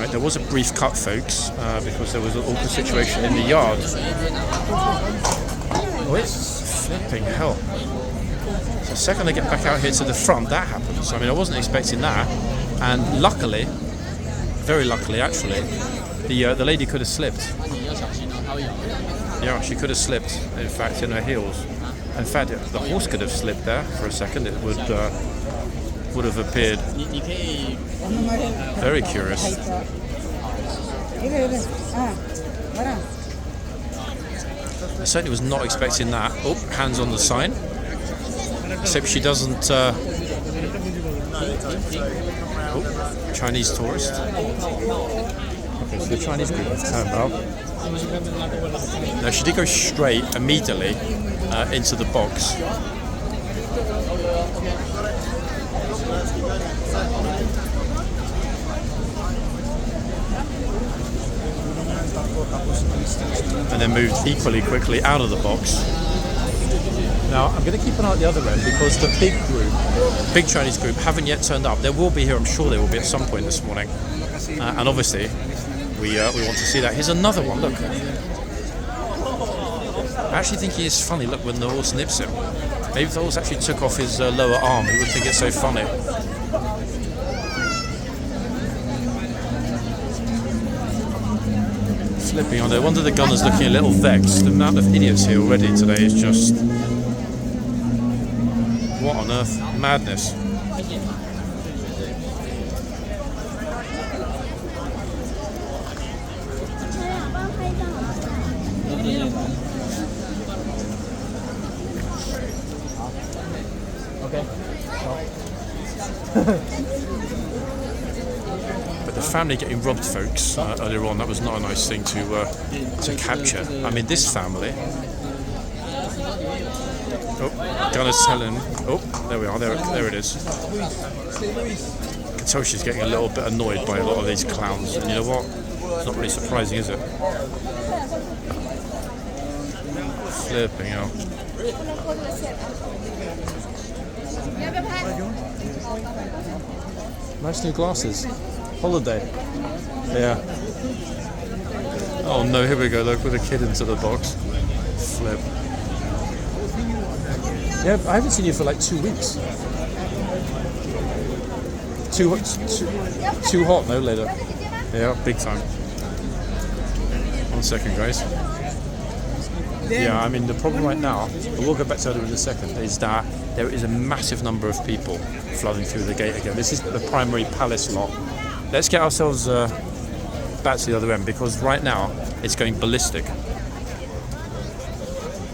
Right, there was a brief cut, folks, because there was an awkward situation in the yard. Oh, it's flipping hell. So the second I get back out here to the front, that happens. I mean, I wasn't expecting that. And luckily, very luckily actually, the lady could have slipped. Yeah, she could have slipped, in fact, in her heels. In fact, the horse could have slipped there for a second. It would have appeared very curious. I certainly was not expecting that. Oh, hands on the sign. Except she doesn't... oh, Chinese tourist. Okay, so the Chinese group have turned up. Now, she did go straight immediately into the box. And then moved equally quickly out of the box. Now, I'm going to keep an eye at the other end because the big Chinese group haven't yet turned up. They will be here, I'm sure they will be at some point this morning. And obviously, we want to see that. Here's another one, look. I actually think he is funny, look, when the horse nips him. Maybe if the horse actually took off his lower arm, he wouldn't think it's so funny. Flipping on there. One of the gunners looking a little vexed. The amount of idiots here already today is just... what on earth? Madness. But the family getting robbed, folks, earlier on, that was not a nice thing to capture. I mean, this family... Oh, gunner's telling... Oh, there we are, there it is. I can tell she's getting a little bit annoyed by a lot of these clowns. And you know what? It's not really surprising, is it? Flipping out. Nice new glasses. Holiday. Yeah. Oh no, here we go, look, with a kid into the box. Flip. Yeah, I haven't seen you for like 2 weeks. Too hot, no, later. Yeah, big time. 1 second, guys. Yeah, I mean, the problem right now, but we'll go back to it in a second, is that there is a massive number of people flooding through the gate again. This is the primary palace lot. Let's get ourselves back to the other end, because right now it's going ballistic.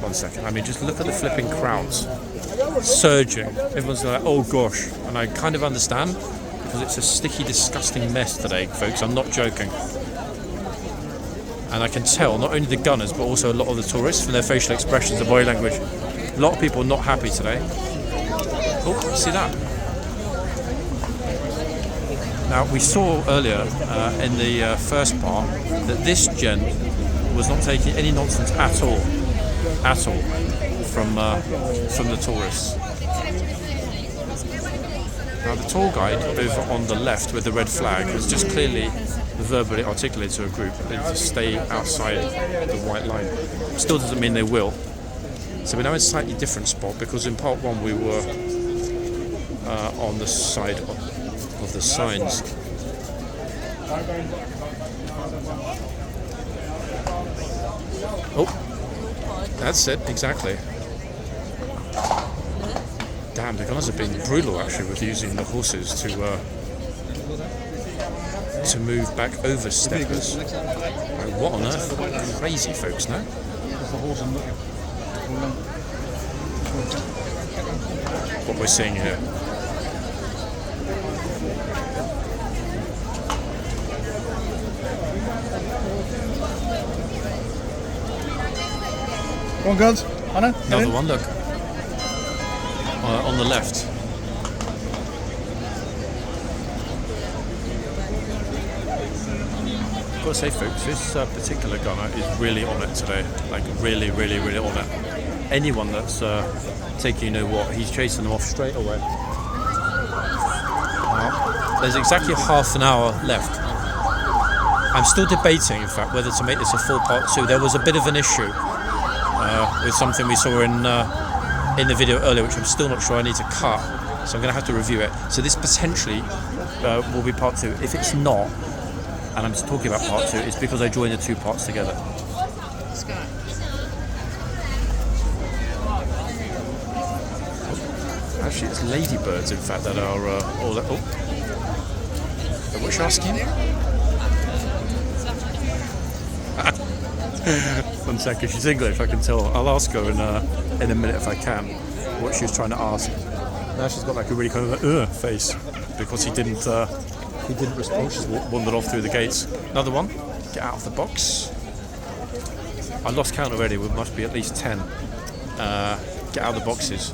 1 second. I mean, just look at the flipping crowds. Surging. Everyone's like, oh gosh. And I kind of understand, because it's a sticky, disgusting mess today, folks. I'm not joking. And I can tell, not only the gunners, but also a lot of the tourists from their facial expressions and body language. A lot of people not happy today. Oh, see that? Now, we saw earlier in the first part that this gent was not taking any nonsense at all from the tourists. Now, the tour guide over on the left with the red flag has just clearly verbally articulated to a group to stay outside the white line. Still doesn't mean they will. So we're now in a slightly different spot, because in part one we were on the side of the signs. Oh, that's it, exactly. Damn, the gunners have been brutal actually with using the horses to move back over steppers. Like, what on earth? Crazy folks, no? What we're seeing here. Go on, guns. Anna, another one, look. On the left. I've got to say, folks, this particular gunner is really on it today. Like, really, really, really on it. Anyone that's taking, you know what, he's chasing them off straight away. Now, there's exactly half an hour left. I'm still debating, in fact, whether to make this a full part 2. There was a bit of an issue with something we saw in the video earlier, which I'm still not sure I need to cut. So I'm going to have to review it. So this potentially will be part 2. If it's not, and I'm just talking about part 2, it's because I joined the 2 parts together. Actually, it's ladybirds, in fact, that are all that. Oh, what's she asking? 1 second, she's English, I can tell. I'll ask her in a minute if I can what she was trying to ask. Now she's got like a really kind of face because he didn't respond. She's wandered off through the gates. Another one. Get out of the box. I lost count already. We must be at least 10. Get out of the boxes.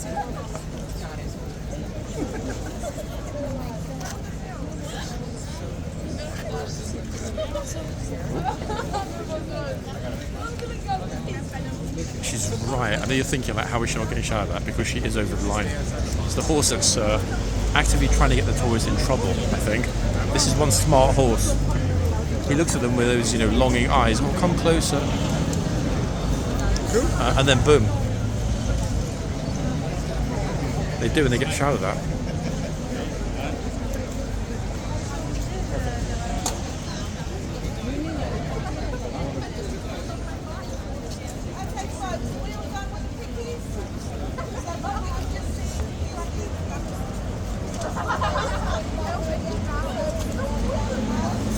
She's right. I know you're thinking like, how is she not getting shot at that? Because she is over the line. It's the horse that's actively trying to get the tourists in trouble, I think. This is one smart horse. He looks at them with those, longing eyes. Oh, come closer. And then boom. They do, and they get shouted at.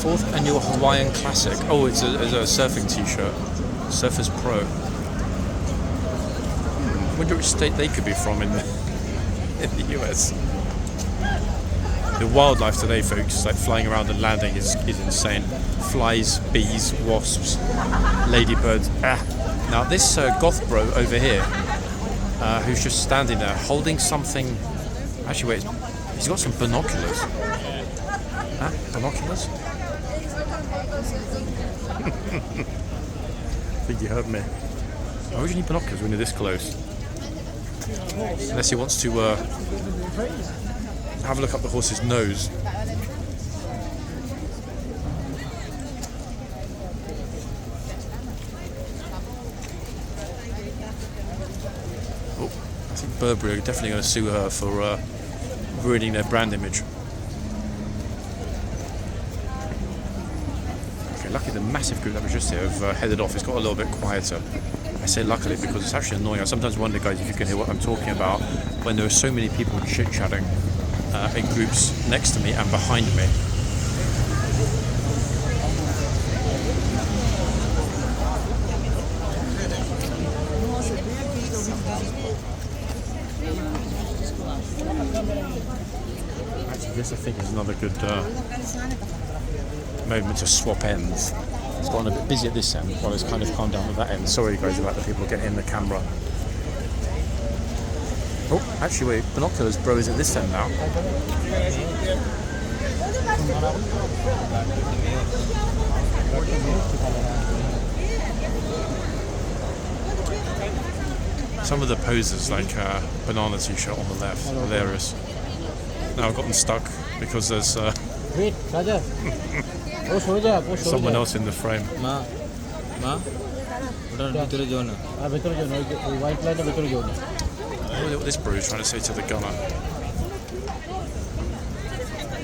Fourth annual Hawaiian Classic. Oh, it's a surfing t-shirt. Surfers Pro. I wonder which state they could be from in the US. The wildlife today, folks, like flying around and landing is insane. Flies, bees, wasps, ladybirds. Now this goth bro over here, who's just standing there holding something. Actually, wait, he's got some binoculars. Huh? Binoculars? I think you heard me. Why would you need binoculars when you're this close? Unless he wants to have a look up the horse's nose. Oh, I think Burberry are definitely going to sue her for ruining their brand image. Lucky the massive group that was just here have headed off. It's got a little bit quieter. I say luckily because it's actually annoying. I sometimes wonder, guys, if you can hear what I'm talking about when there are so many people chit-chatting in groups next to me and behind me. Actually, this I think is another good moment to swap ends. It's gotten a bit busy at this end while it's kind of calmed down at that end. Sorry guys about the people getting in the camera. Oh, actually wait, binoculars bro is at this end now. Some of the poses, like banana t-shirt on the left, hilarious. Now I've gotten stuck because there's someone else in the frame. What this brew is trying to say to the gunner.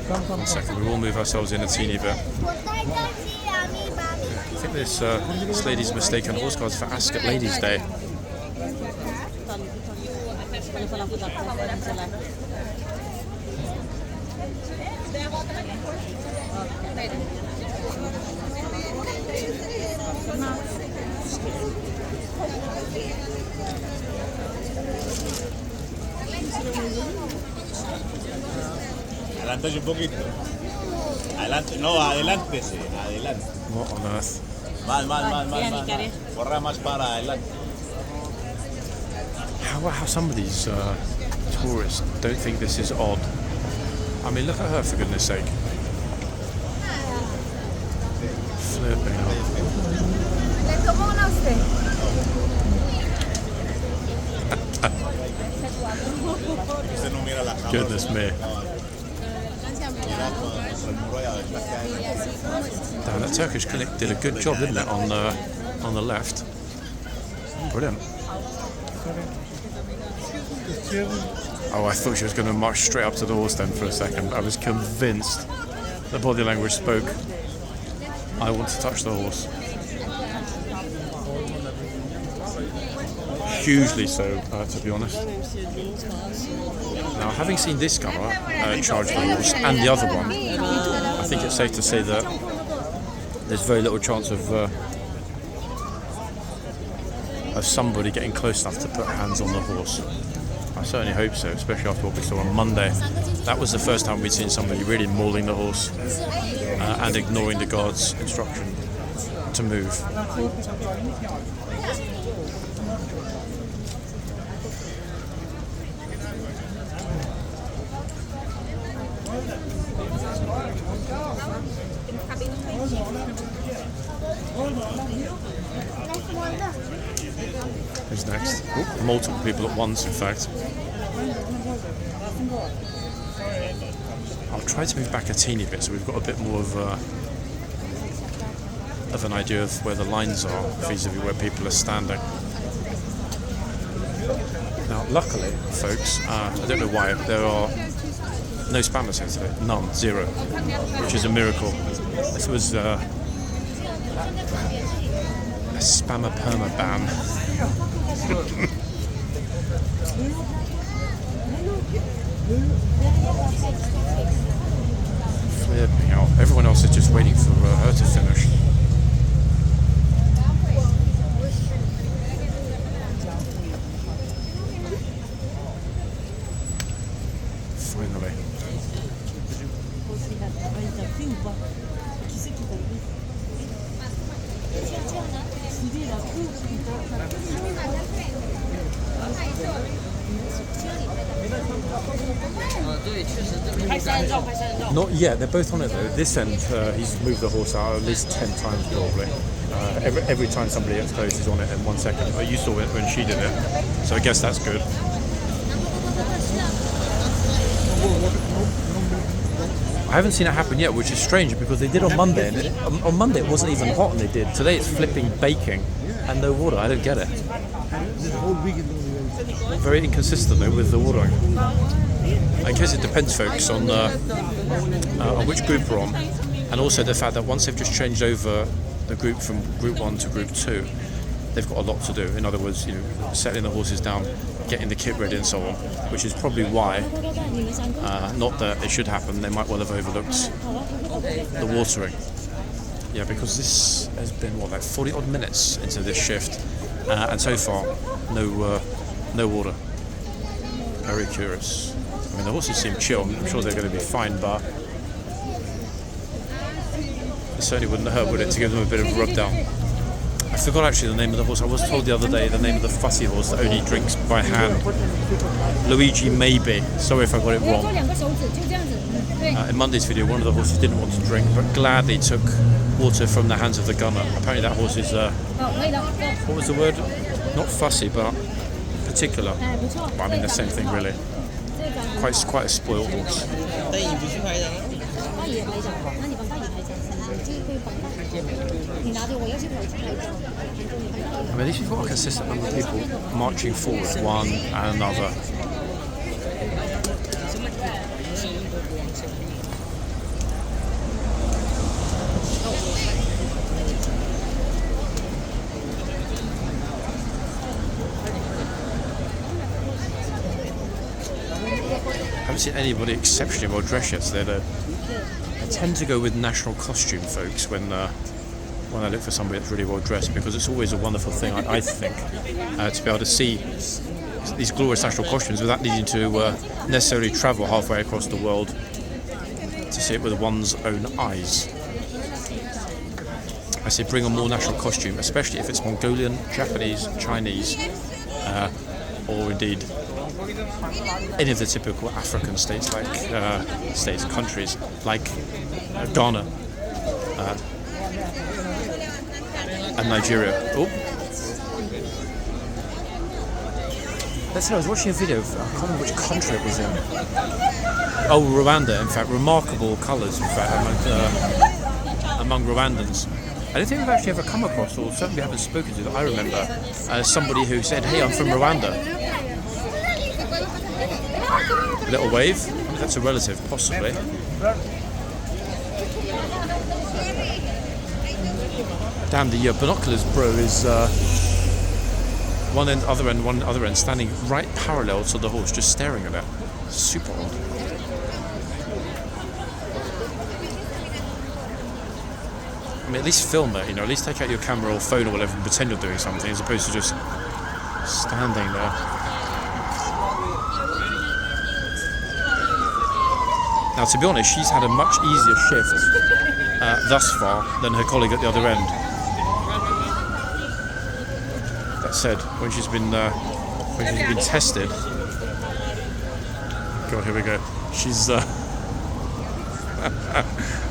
1 second, we will move ourselves in a teeny bit. I think this lady's mistaken horse guards for Ascot Ladies' Day. Adelante un poquito. Adelante, no, adelántese, adelante. What on earth? Más. Corra más para adelante. How some of these tourists don't think this is odd. I mean, look at her, for goodness sake. Flipping hell. Goodness me. Damn, that Turkish clinic did a good job, didn't it, on the left? Brilliant. Oh, I thought she was going to march straight up to the horse then for a second. I was convinced. The body language spoke. I want to touch the horse. Hugely so, to be honest. Now, having seen this gunner charge the horse and the other one, I think it's safe to say that there's very little chance of somebody getting close enough to put hands on the horse. I certainly hope so, especially after what we saw on Monday. That was the first time we'd seen somebody really mauling the horse and ignoring the guard's instruction to move. Who's next? Oh, multiple people at once, in fact. I'll try to move back a teeny bit so we've got a bit more of an idea of where the lines are vis-a-vis where people are standing. Now, luckily, folks, I don't know why, there are no spammers here today. None. Zero. Which is a miracle. This was a spammer perma ban. Flipping out. Everyone else is just waiting for her to finish. Finally. Not yet, they're both on it though. This end, he's moved the horse out at least 10 times probably. Every time somebody gets close, he's on it in 1 second. You saw it when she did it, so I guess that's good. I haven't seen it happen yet, which is strange because they did on Monday, and on Monday it wasn't even hot and they did. Today it's flipping baking and no water. I don't get it. Very inconsistent though with the watering. I guess it depends, folks, on which group we're on, and also the fact that once they've just changed over the group from Group 1 to Group 2, they've got a lot to do. In other words, settling the horses down, getting the kit ready and so on, which is probably why, not that it should happen, they might well have overlooked the watering. Yeah, because this has been, like 40 odd minutes into this shift, and so far, no water. Very curious. I mean, the horses seem chill. I'm sure they're going to be fine, but it certainly wouldn't hurt, would it, to give them a bit of a rub down. I forgot actually the name of the horse. I was told the other day the name of the fussy horse that only drinks by hand. Luigi maybe. Sorry if I got it wrong. In Monday's video, one of the horses didn't want to drink, but gladly took water from the hands of the gunner. Apparently that horse is, what was the word? Not fussy, but particular. But I mean the same thing really. Quite a spoiled horse. I mean, this is what a consistent number of people marching forward, one and another. I haven't seen anybody exceptionally well dressed yet, so I tend to go with national costume, folks, when I look for somebody that's really well dressed, because it's always a wonderful thing, I think, to be able to see these glorious national costumes without needing to necessarily travel halfway across the world to see it with one's own eyes. I say bring a more national costume, especially if it's Mongolian, Japanese, Chinese, or indeed any of the typical African states, like countries like Ghana and Nigeria. Oh, let's say I was watching a video of, I can't remember which country it was in. Oh, Rwanda, in fact. Remarkable colours, in fact. among Rwandans. I don't think we've actually ever come across, or certainly haven't spoken to, that I remember, somebody who said, "Hey, I'm from Rwanda." A little wave. I mean, that's a relative, possibly. Damn, the binoculars bro is one other end, standing right parallel to the horse, just staring at it. Super odd. I mean, at least film it, at least take out your camera or phone or whatever and pretend you're doing something, as opposed to just standing there. Now, to be honest, she's had a much easier shift thus far than her colleague at the other end. That said, when she's been tested, God, here we go. She's. I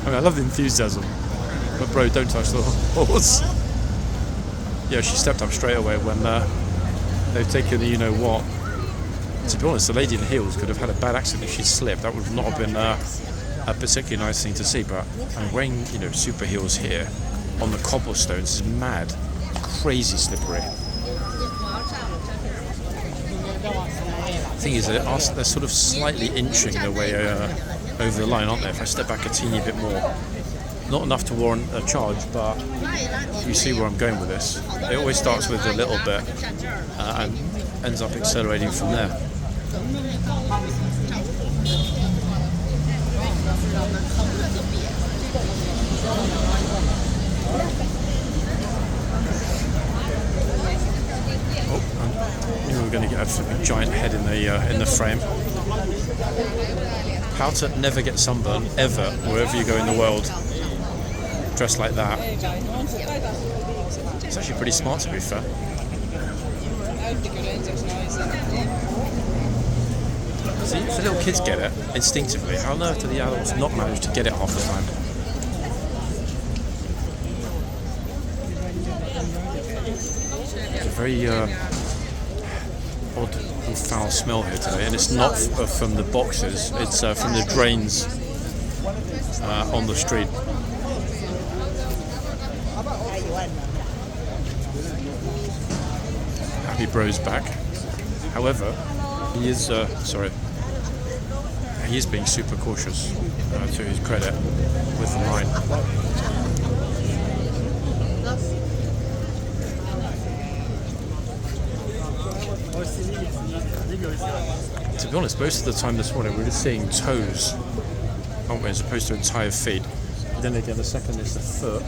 mean, I love the enthusiasm, but bro, don't touch the horse. Yeah, she stepped up straight away when they've taken the you-know-what. To be honest, the lady in heels could have had a bad accident if she'd slipped. That would not have been a particularly nice thing to see. But I'm wearing, super heels here on the cobblestones is mad, crazy slippery. The thing is, they're sort of slightly inching their way over the line, aren't they? If I step back a teeny bit more, not enough to warrant a charge, but you see where I'm going with this. It always starts with a little bit and ends up accelerating from there. We're going to get a giant head in the frame. How to never get sunburn ever, wherever you go in the world, dressed like that. It's actually pretty smart, to be fair. See, if the little kids get it instinctively, how on earth do the adults not manage to get it half the time? It's a very odd and foul smell here today, and it's not from the boxes, it's from the drains on the street. Happy bro's back. However, he is being super cautious, to his credit, with the line. To be honest, most of the time this morning we're just seeing toes, aren't we, as opposed to entire feet. But then again, the second is the foot,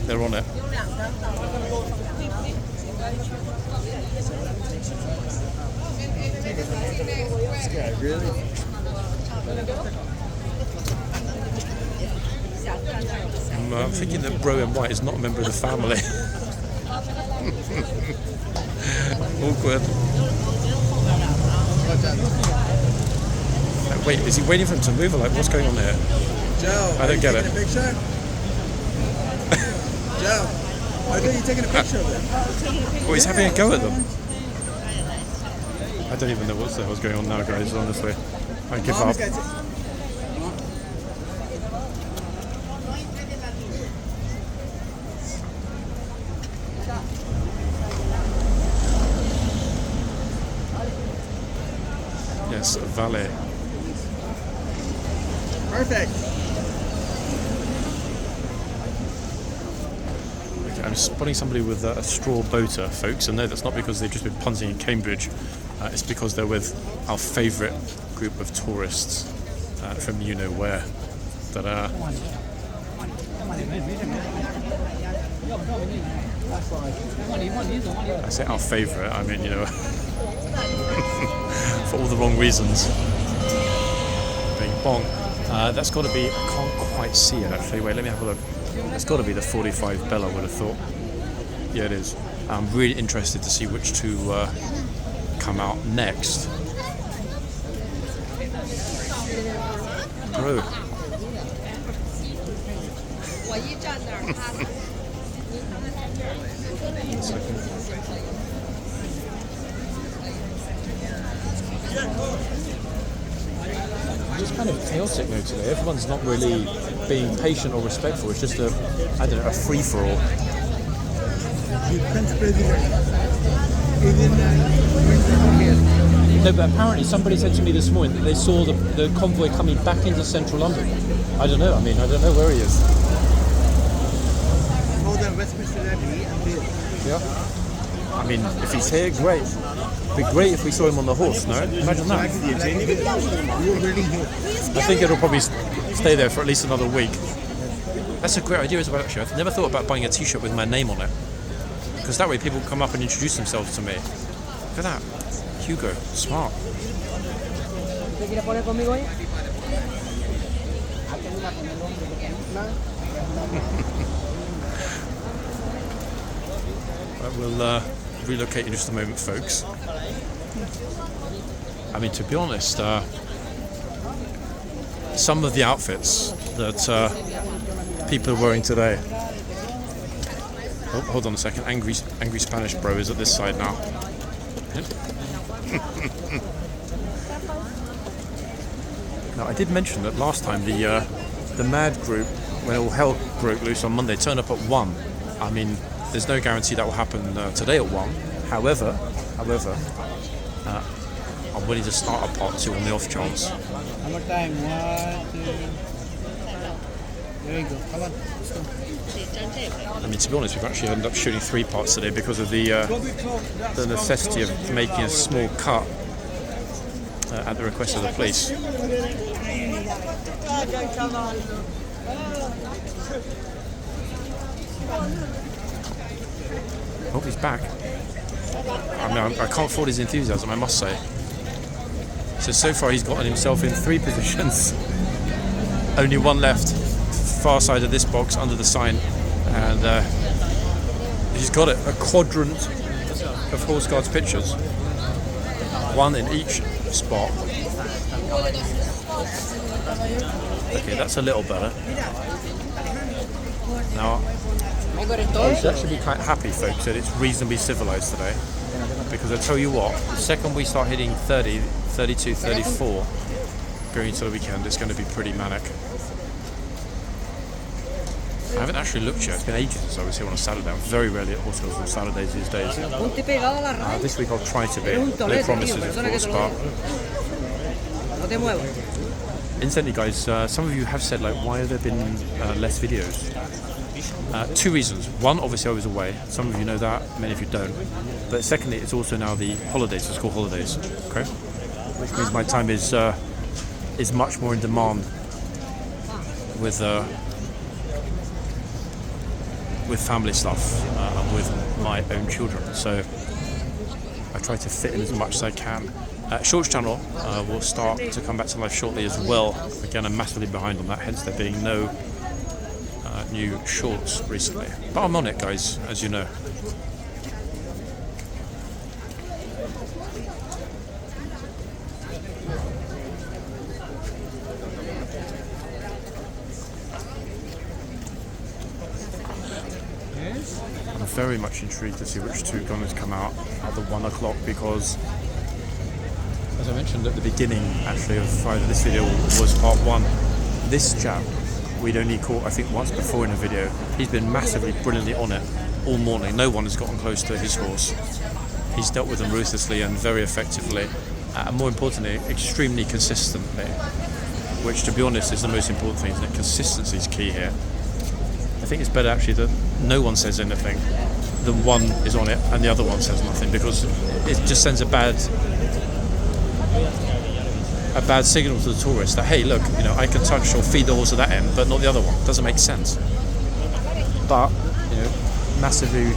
they're on it. This guy, really? I'm thinking that bro in white is not a member of the family. Awkward. Wait, is he waiting for him to move, or what's going on here? Joe, I don't get it. A picture? Joe, I think you're taking a picture of them. Well, he's having a go at them. I don't even know what the hell's going on now, guys, honestly. I give up. Yes, valet. Perfect. Okay, I'm spotting somebody with a straw boater, folks, and no, that's not because they've just been punting in Cambridge. It's because they're with our favourite group of tourists from you-know-where. That I say our favourite, I mean, for all the wrong reasons. Bing bong. That's got to be, I can't quite see it actually. Wait, let me have a look. It's got to be the 45 Bell, I would have thought. Yeah, it is. I'm really interested to see which two come out next. Bro. just kind of chaotic now today. Everyone's not really being patient or respectful. It's just a free for all. The French president is in here. No, but apparently somebody said to me this morning that they saw the convoy coming back into central London. I don't know. I mean, I don't know where he is. For the Westminster Abbey and here. Yeah. I mean, if he's here, great. It'd be great if we saw him on the horse, no? Imagine that. We were waiting here. I think it'll probably stay there for at least another week. That's a great idea as well, actually. I've never thought about buying a t-shirt with my name on it. Because that way people come up and introduce themselves to me. Look at that. Hugo. Smart. We'll relocate in just a moment, folks. I mean, to be honest, some of the outfits that people are wearing today. Oh, hold on a second. Angry Spanish bro is at this side now. Now, I did mention that last time the mad group, when all hell broke loose on Monday, turned up at 1. I mean, there's no guarantee that will happen today at 1. However, I'm willing to start a part 2 on the off chance. One more time. 1, 2. There you go. Come on. Let's go. I mean, to be honest, we've actually ended up shooting 3 parts today because of the necessity of making a small cut at the request of the police. Oh, he's back. I mean, I can't fault his enthusiasm, I must say. So far he's gotten himself in 3 positions. Only 1 left, far side of this box, under the sign. And he's got it, a quadrant of horse guards pictures. 1 in each spot. Okay, that's a little better. Now, I should actually be quite happy, folks, that it's reasonably civilized today. Because I tell you what, the second we start hitting 30, 32, 34, going into the weekend, it's going to be pretty manic. I haven't actually looked yet. It's been ages since I was here on a Saturday. I'm very rarely at horse on Saturdays these days. This week I'll try to be. No promises, of course, but... Incidentally, guys, some of you have said, like, why have there been less videos? 2 reasons. 1, obviously I was away. Some of you know that, many of you don't. But secondly, it's also now the holidays, the school holidays, okay? Which means my time is much more in demand with family stuff and with my own children. So I try to fit in as much as I can. Shorts channel will start to come back to life shortly as well. Again, I'm massively behind on that, hence there being no new shorts recently. But I'm on it, guys, as you know. I'm very much intrigued to see which 2 gunners come out at the 1 o'clock because, as I mentioned at the beginning, actually, of Friday, this video was part 1. This chap we'd only caught, I think, once before in a video. He's been massively, brilliantly on it all morning. No one has gotten close to his horse. He's dealt with them ruthlessly and very effectively, and more importantly, extremely consistently, which, to be honest, is the most important thing, isn't it? Consistency is key here. I think it's better, actually, that no one says anything than one is on it and the other one says nothing, because it just sends a bad signal to the tourist that, hey, look, you know, I can touch or feed the horse at that end, but not the other one. Doesn't make sense. But, you know, massively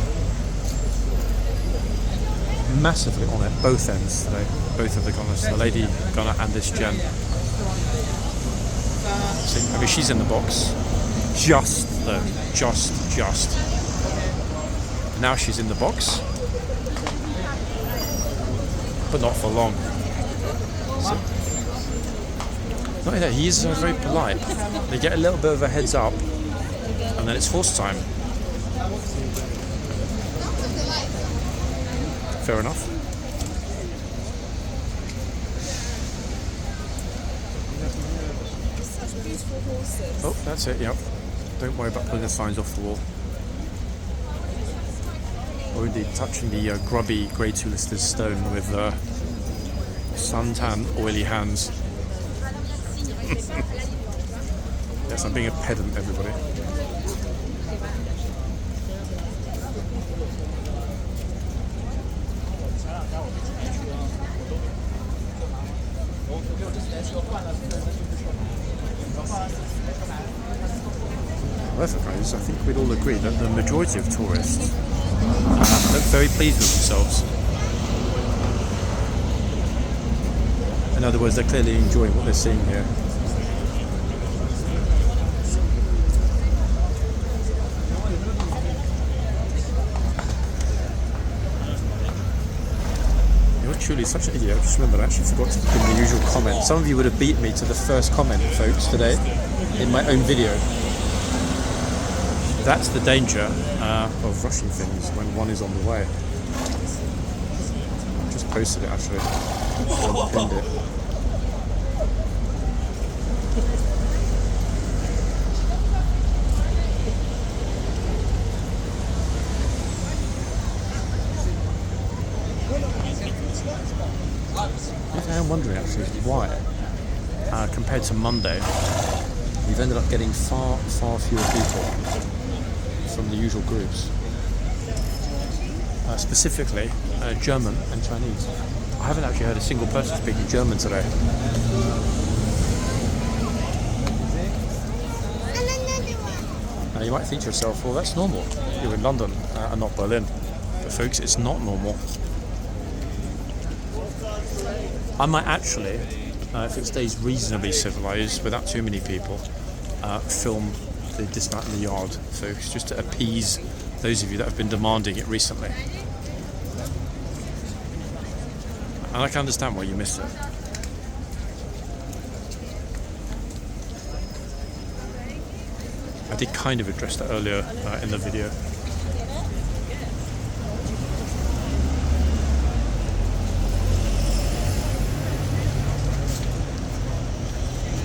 on it, both ends today, both of the gunners, the lady gunner and this gen. So, I mean, she's in the box, just. Now she's in the box, but not for long. So, not only that, he is very polite. They get a little bit of a heads up, and then it's horse time. Fair enough. beautiful horses. Oh, that's it, yep. Don't worry about pulling the signs off the wall. Or indeed touching the grubby grey two-listed stone with suntan oily hands. Yes, I'm being a pedant, everybody. However, guys, I think we'd all agree that the majority of tourists look very pleased with themselves. In other words, they're clearly enjoying what they're seeing here. You're truly such an idiot. I just remembered I actually forgot to give the usual comment. Some of you would have beat me to the first comment, folks, today in my own video. That's the danger of rushing things when one is on the way. I just posted it actually. I pinned it. I'm wondering actually why, compared to Monday, we've ended up getting far fewer people from the usual groups. Specifically, German and Chinese. I haven't actually heard a single person speaking German today. Now you might think to yourself, well, that's normal. You're in London and not Berlin. But folks, it's not normal. I might actually, if it stays reasonably civilised, without too many people, film the dismount in the yard, folks, just to appease those of you that have been demanding it recently. And I can understand why you missed it. I did kind of address that earlier in the video.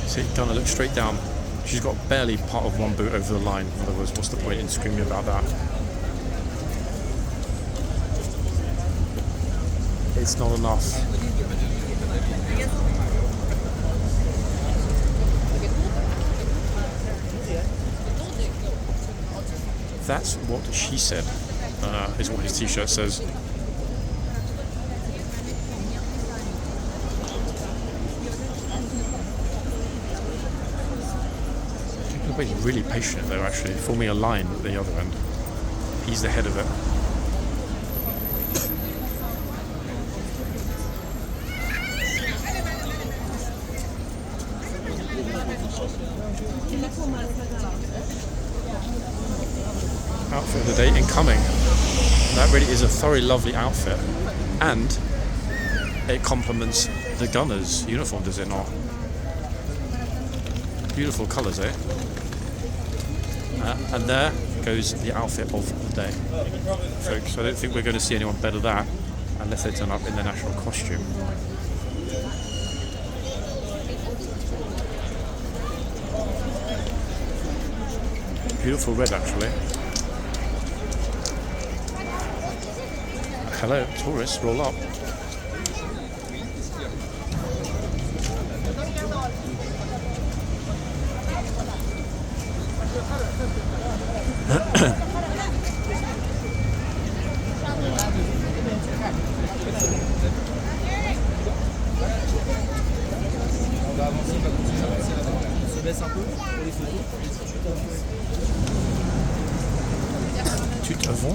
See, Gunnar, look straight down. She's got barely part of one boot over the line. In other words, what's the point in screaming about that? It's not enough. That's what she said, is what his t-shirt says. He's really patient though, actually, forming a line at the other end. He's the head of it. Outfit of the day incoming. That really is a thoroughly lovely outfit, and it complements the gunner's uniform, does it not? Beautiful colours, eh? And there goes the outfit of the day, folks. I don't think we're going to see anyone better that unless they turn up in their national costume. Beautiful red, actually. Hello, tourists, roll up.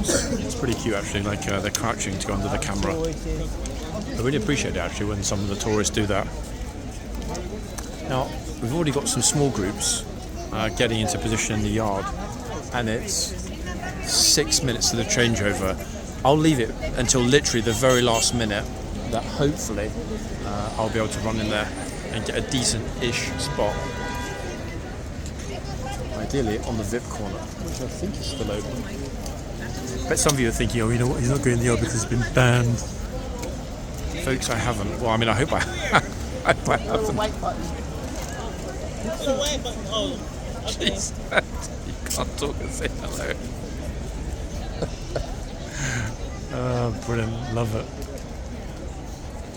It's pretty cute actually, like they're crouching to go under the camera. I really appreciate it actually when some of the tourists do that. Now, we've already got some small groups getting into position in the yard, and it's 6 minutes to the changeover. I'll leave it until literally the very last minute that hopefully I'll be able to run in there and get a decent-ish spot. Ideally on the VIP corner, which I think is still open. But some of you are thinking, oh, you know what, he's not going in the yard because it's been banned. Folks, I haven't. Well, I mean, I hope I, I haven't. away, but oh, okay. You can't talk and say hello. Oh, brilliant. Love it.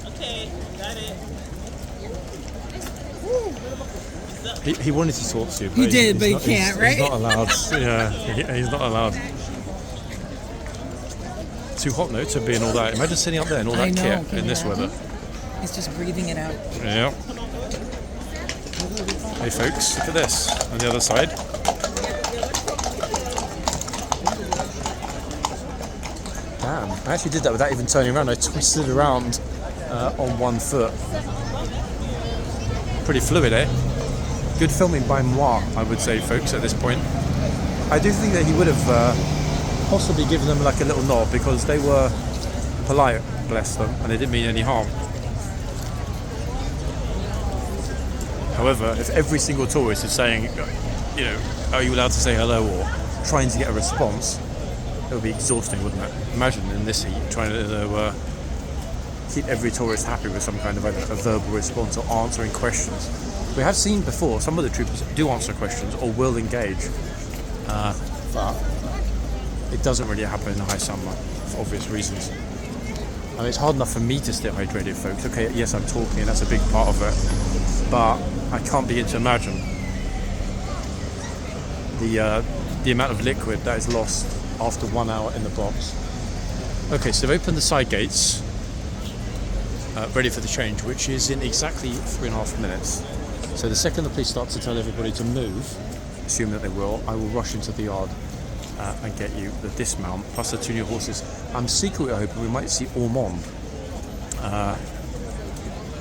Okay, got it. He wanted to talk to you, but He did, but he not- can't, right? He's not allowed. Yeah, he's not allowed. Too hot, though, to be in all that. Imagine sitting up there in all I that know, kit can in you this imagine? weather. He's just breathing it out. Yeah. Hey, folks, look at this on the other side. Damn, I actually did that without even turning around. I twisted around on one foot. Pretty fluid, eh? Good filming by moi, I would say, folks, at this point. I do think that he would have possibly given them like a little nod because they were polite, bless them, and they didn't mean any harm. However, if every single tourist is saying, you know, are you allowed to say hello, or trying to get a response, it would be exhausting, wouldn't it? Imagine in this heat trying to keep every tourist happy with some kind of a verbal response or answering questions. We have seen before some of the troopers do answer questions or will engage, but it doesn't really happen in the high summer for obvious reasons. I mean, it's hard enough for me to stay hydrated, folks. Okay, yes, I'm talking, and that's a big part of it, but I can't begin to imagine the amount of liquid that is lost after 1 hour in the box. Okay, so they've opened the side gates, ready for the change, which is in exactly 3.5 minutes. So the second the police start to tell everybody to move, assume that they will, I will rush into the yard and get you the dismount, plus the 2 new horses. I'm secretly hoping we might see Ormond.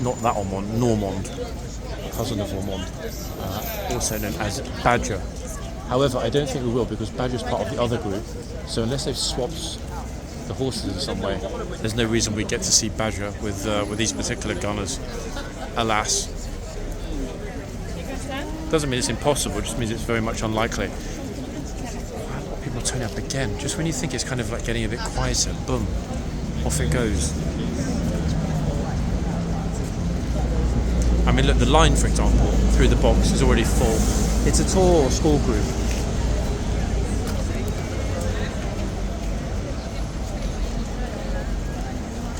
Not that Ormond, Normand, cousin of Ormond, also known as Badger. However, I don't think we will because Badger's part of the other group, so unless they've swapped the horses in some way, there's no reason we get to see Badger with these particular gunners. Alas. Doesn't mean it's impossible, it just means it's very much unlikely. A lot of people turning up again, just when you think it's kind of like getting a bit quieter, boom, off it goes. I mean, look, the line, for example, through the box is already full. It's a tour school group.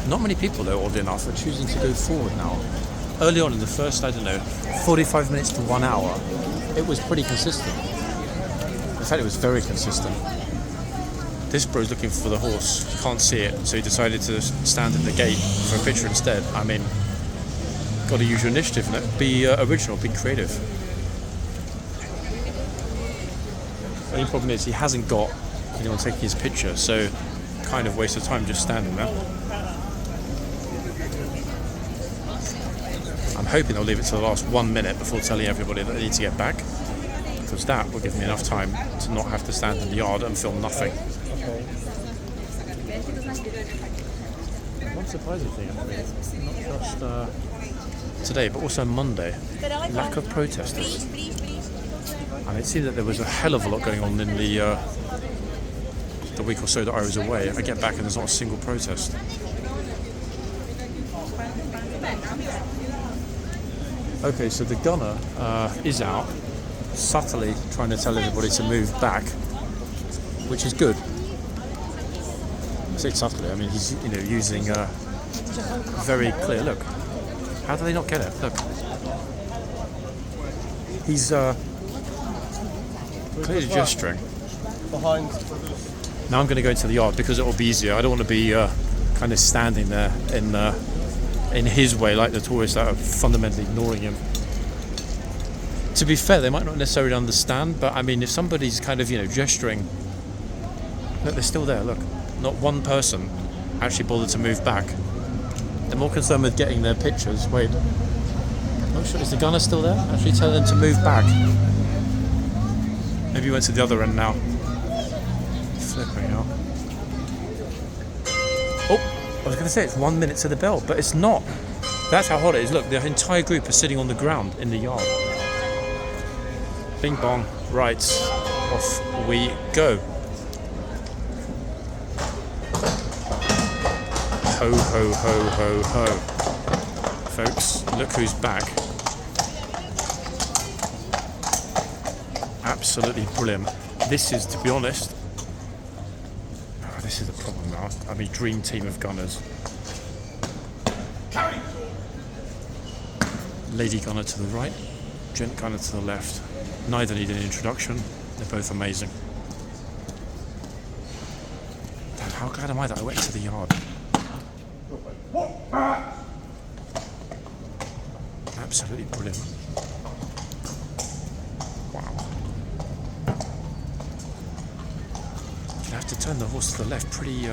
Not many people, though, oddly enough, are choosing to go forward now. Early on in the first, I don't know, 45 minutes to 1 hour, it was pretty consistent. In fact, it was very consistent. This bro's looking for the horse. He can't see it, so he decided to stand at the gate for a picture instead. I mean, got to use your initiative, innit? Be original, be creative. The only problem is he hasn't got anyone taking his picture, so kind of waste of time just standing there. I'm hoping they'll leave it to the last 1 minute before telling everybody that they need to get back, because that will give me enough time to not have to stand in the yard and film nothing. Okay. One surprising thing, actually, not just today, but also Monday, lack of protesters. And it seemed that there was a hell of a lot going on in the week or so that I was away. I get back and there's not a single protest. Okay, so the gunner is out, subtly trying to tell everybody to move back, which is good. I say subtly, I mean he's using very clear. Look, how do they not get it? Look, he's clearly gesturing. Behind. Now I'm going to go into the yard because it will be easier. I don't want to be kind of standing there in his way like the tourists that are fundamentally ignoring him. To be fair, they might not necessarily understand, but I mean, if somebody's kind of gesturing, look, they're still there. Look, not one person actually bothered to move back. They're more concerned with getting their pictures. Wait, oh shit, is the gunner still there? Actually tell them to move back. Maybe he went to the other end now. Flipping out. Oh, I was going to say it's 1 minute to the bell, but it's not. That's how hot it is. Look, the entire group are sitting on the ground in the yard. Bing bong, right, off we go. Ho, ho, ho, ho, ho. Folks, look who's back. absolutely brilliant. This is, to be honest, this is the problem now. I mean, dream team of gunners. Lady gunner to the right, gent gunner to the left. Neither need an introduction. They're both amazing. Damn, how glad am I that I went into the yard? Absolutely brilliant. Wow. You have to turn the horse to the left pretty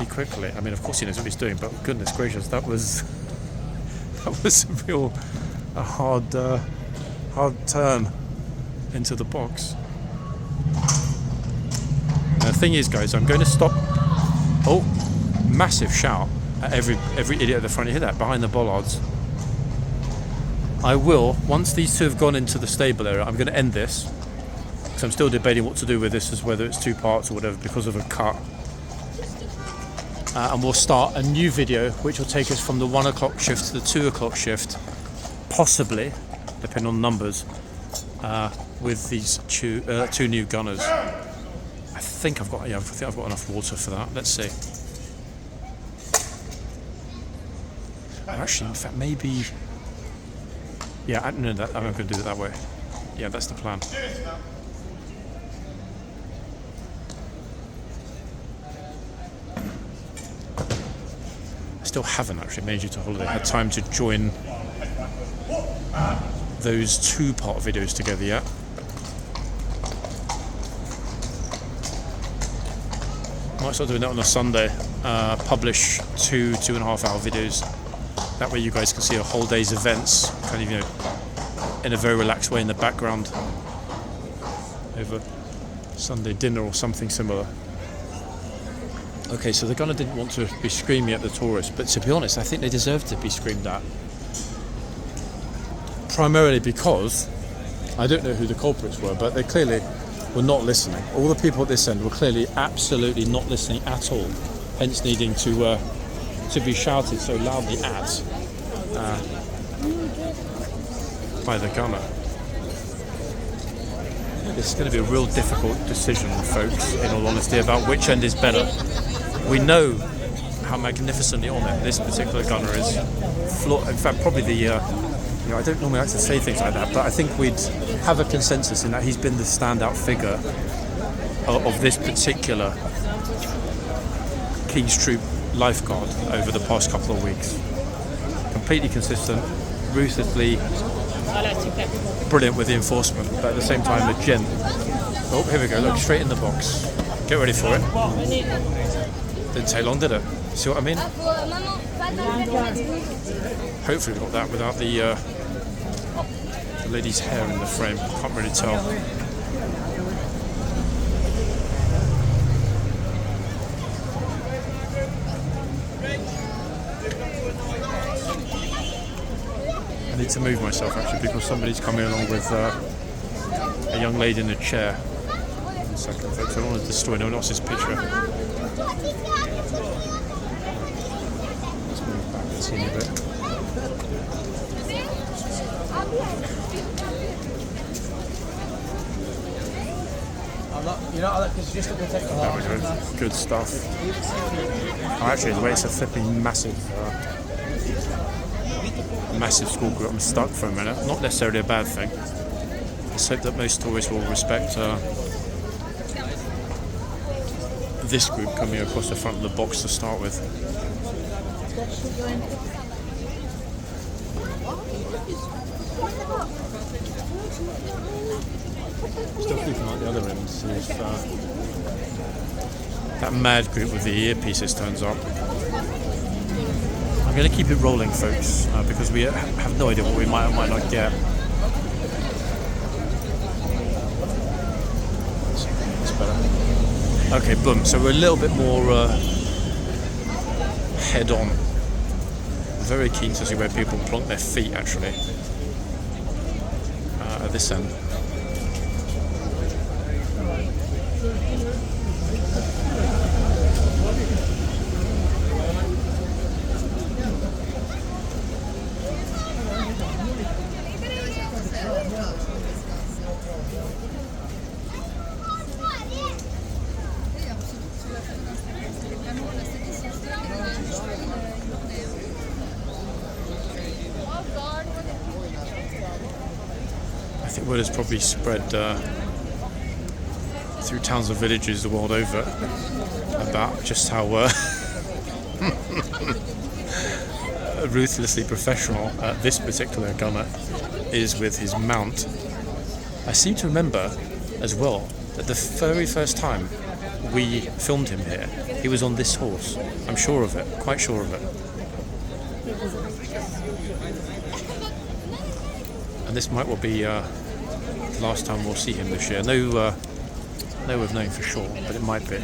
quickly. I mean, of course he knows what he's doing, but goodness gracious, that was a hard turn into the box. Now, the thing is, guys, I'm going to stop. Oh, massive shout at every idiot at the front. You hear that behind the bollards? I will, once these two have gone into the stable area, I'm going to end this because I'm still debating what to do with this, as whether it's 2 parts or whatever, because of a cut. And we'll start a new video which will take us from the 1 o'clock shift to the 2 o'clock shift, possibly, depending on numbers, with these two new gunners. I think I've got enough water for that. Let's see. Actually, in fact, maybe. Yeah, no, I'm going to do it that way. Yeah, that's the plan. Still haven't actually made it to holiday. Had time to join those 2-part videos together yet. Might start doing that on a Sunday. Publish 2.5 hour videos. That way you guys can see a whole day's events, kind of, you know, in a very relaxed way in the background over Sunday dinner or something similar. Okay, so the gunner didn't want to be screaming at the tourists, but to be honest, I think they deserve to be screamed at. Primarily because, I don't know who the culprits were, but they clearly were not listening. All the people at this end were clearly absolutely not listening at all, hence needing to be shouted so loudly at by the gunner. This is going to be a real difficult decision, folks, in all honesty, about which end is better. We know how magnificently on it this particular gunner is. In fact, probably I don't normally like to say things like that, but I think we'd have a consensus in that he's been the standout figure of this particular King's Troop lifeguard over the past couple of weeks. Completely consistent, ruthlessly brilliant with the enforcement, but at the same time a gent. Oh, here we go, look, straight in the box. Get ready for it. Didn't take long, did it? See what I mean? Hopefully we got that without the lady's hair in the frame. Can't really tell. I need to move myself actually because somebody's coming along with a young lady in a chair. 1 second, folks. I don't want to destroy no one else's picture. Let's move back a teeny bit. There we go. Good stuff. Oh, actually, the way it's a flipping massive school group, I'm stuck for a minute. Not necessarily a bad thing. Let's hope that most tourists will respect this group coming across the front of the box to start with. Still keeping like the other end to see if that mad group with the earpieces turns up. I'm going to keep it rolling, folks, because we have no idea what we might or might not get. That's better. Okay, boom. So we're a little bit more head-on. Very keen to see where people plonk their feet, actually, at this end. I think word has probably spread through towns and villages the world over about just how ruthlessly professional this particular gunner is with his mount. I seem to remember as well that the very first time we filmed him here, he was on this horse. I'm sure of it, quite sure of it. And this might well be the last time we'll see him this year. No way of knowing for sure, but it might be.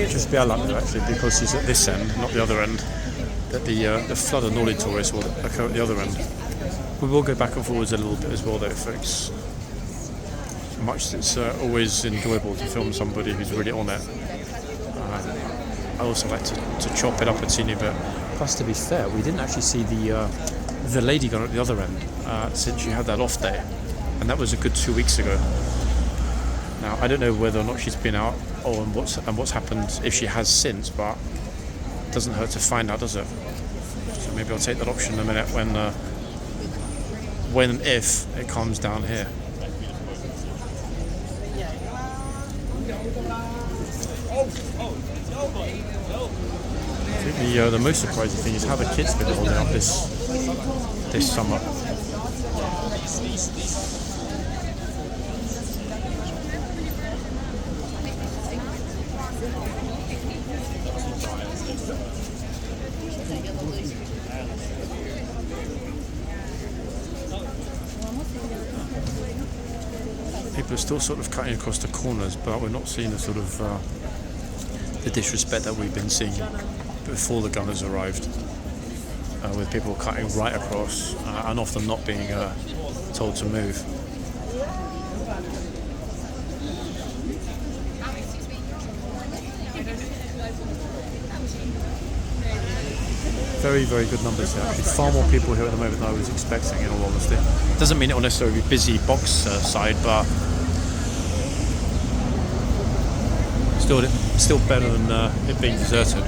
Just be our luck though, actually, because he's at this end, not the other end, that the flood of Norley tourists will occur at the other end. We will go back and forwards a little bit as well though, folks. Much as it's always enjoyable to film somebody who's really on it. I also like to chop it up a teeny bit. Plus, to be fair, we didn't actually see the lady gun at the other end since she had that off day, and that was a good 2 weeks ago. Now, I don't know whether or not she's been out or what's happened if she has since, but it doesn't hurt to find out, does it? So maybe I'll take that option in a minute when and if it calms down here. I think the most surprising thing is how the kids have been holding up this summer. People are still sort of cutting across the corners, but we're not seeing the sort of the disrespect that we've been seeing before the gunners arrived, with people cutting right across and often not being told to move. Very, very good numbers here. Actually, far more people here at the moment than I was expecting, in all honesty. Doesn't mean it will necessarily be busy box side, but still better than it being deserted.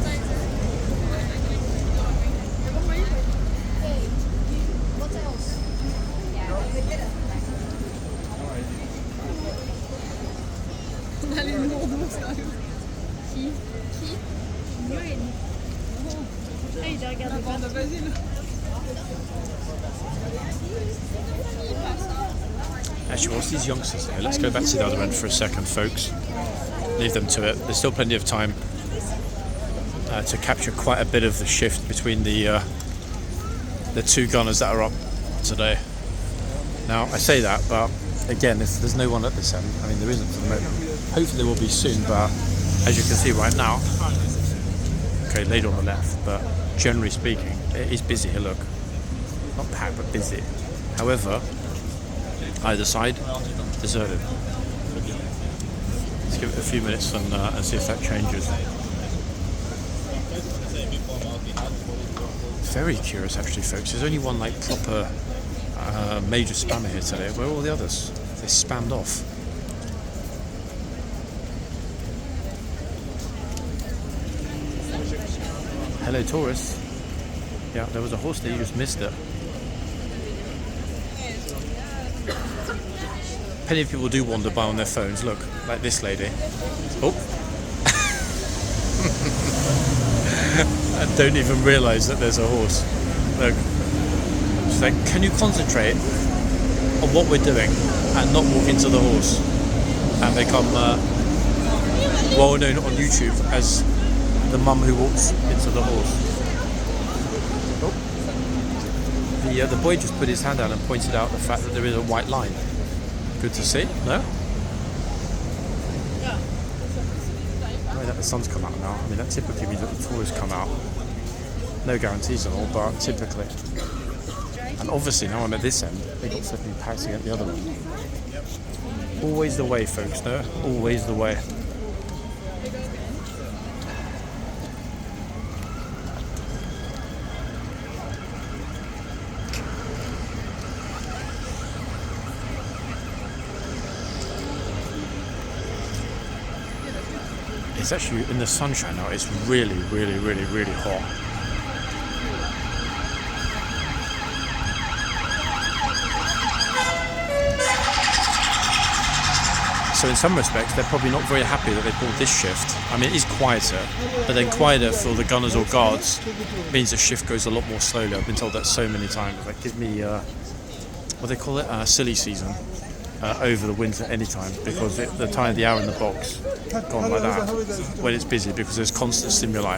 Actually, whilst these youngsters here, let's go back to the other end for a second, folks. Leave them to it. There's still plenty of time to capture quite a bit of the shift between the two gunners that are up today. Now, I say that, but again, there's no one at this end. I mean, there isn't for the moment. Hopefully there will be soon, but as you can see right now, okay, later on the left, but generally speaking, it is busy here, look. Not packed, but busy. However, either side, deserted. Let's give it a few minutes and see if that changes. Very curious, actually, folks. There's only one like proper major spammer here today. Where are all the others? They spammed off. Hello, tourists. Yeah, there was a horse there, you just missed it. Plenty of people do wander by on their phones, look, like this lady. Oh. And don't even realise that there's a horse. Look. She's like, can you concentrate on what we're doing and not walk into the horse? And become well known on YouTube as the mum who walks into the horse. Oh. The boy just put his hand out and pointed out the fact that there is a white line. Good to see, no? I know that the sun's come out now. I mean, that typically means that the tourists come out. No guarantees and all, but typically. And obviously, now I'm at this end, they've got something packed at the other end. Always the way, folks, no? Always the way. It's actually in the sunshine now. It's really, really, really, really hot. So in some respects, they're probably not very happy that they pulled this shift. I mean, it is quieter, but then quieter for the gunners or guards means the shift goes a lot more slowly. I've been told that so many times. Like, give me, what they call it, silly season over the winter anytime, because the time of the hour in the box gone like that when it's busy, because there's constant stimuli.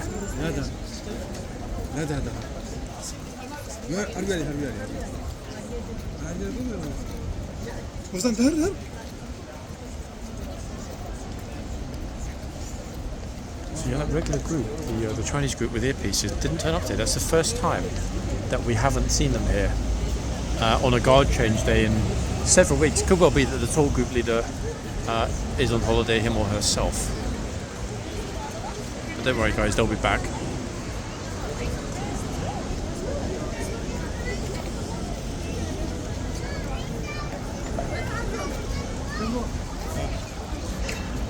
So yeah, that regular group, the Chinese group with earpieces, didn't turn up today. That's the first time that we haven't seen them here on a guard change day in several weeks. Could well be that the tall group leader is on holiday, him or herself. But don't worry guys, they'll be back.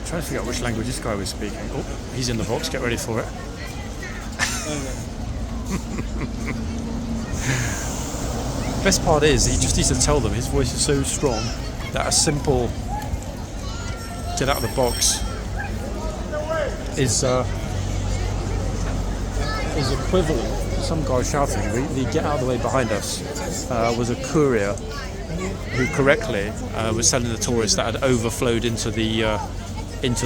Trying to figure out which language this guy was speaking. Oh, he's in the box, get ready for it. Best part is, he just needs to tell them, his voice is so strong that a simple get out of the box is equivalent. Some guy shouting, the get out of the way behind us was a courier who correctly was telling the tourists that had overflowed into the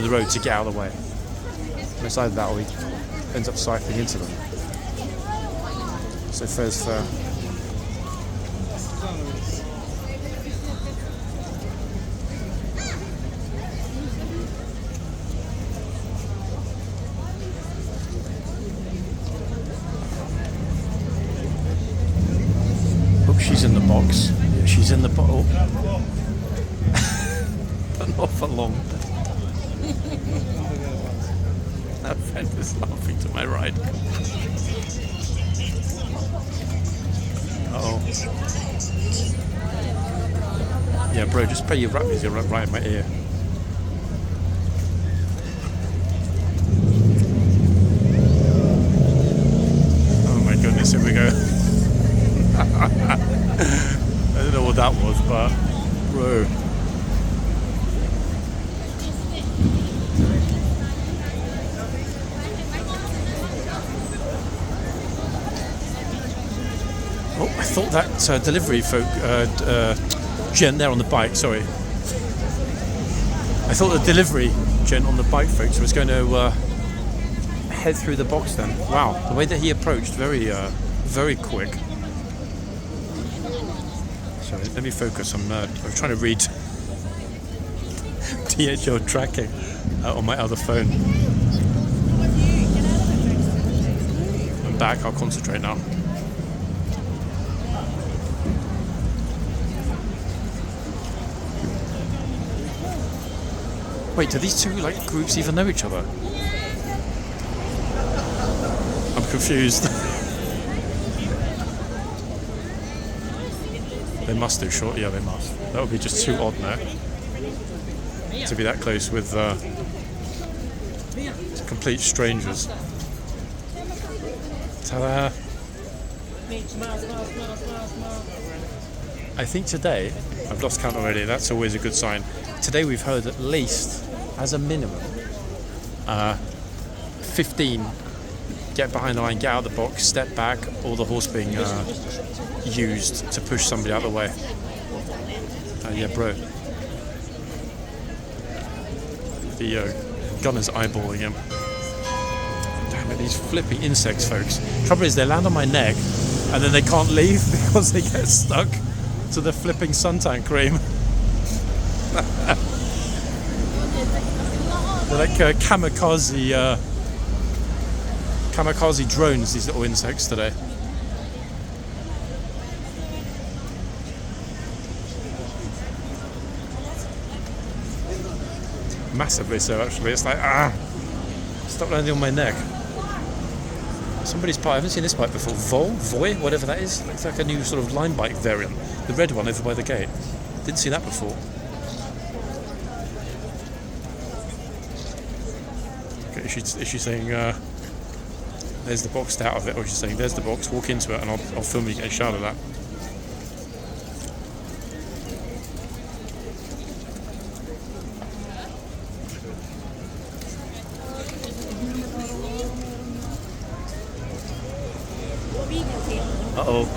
road to get out of the way. And it's either that or he ends up cycling into them. So fair's fair. Oh, she's in the box. She's in the bottle. But not for long. That friend is laughing to my right. Uh-oh. Yeah, bro, just play your rap music right in my ear. Oh my goodness, here we go. I don't know what that was, but bro. Oh, I thought that delivery folk, gent there on the bike, sorry. I thought the delivery gent on the bike, folks, was going to head through the box then. Wow, the way that he approached, very quick. Sorry, let me focus. I'm trying to read DHL tracking on my other phone. I'm back, I'll concentrate now. Wait, do these two groups even know each other? I'm confused. They must do, sure. Yeah, they must. That would be just too odd now to be that close with complete strangers. Ta-da! I think today, I've lost count already, that's always a good sign. Today we've heard at least, as a minimum, 15 get behind the line, get out of the box, step back, or the horse being used to push somebody out of the way. Yeah, bro. The gunner's eyeballing him. Damn it, these flipping insects, folks. Trouble is, they land on my neck, and then they can't leave because they get stuck to the flipping suntan cream. They're like kamikaze drones, these little insects today. Massively so, actually. It's like, stop landing on my neck. Somebody's bike, I haven't seen this bike before. Voy, whatever that is. It's like a new sort of line bike variant. The red one over by the gate. Didn't see that before. is she saying, there's the box out of it, or is she saying, there's the box, walk into it, and I'll film you getting shouted at?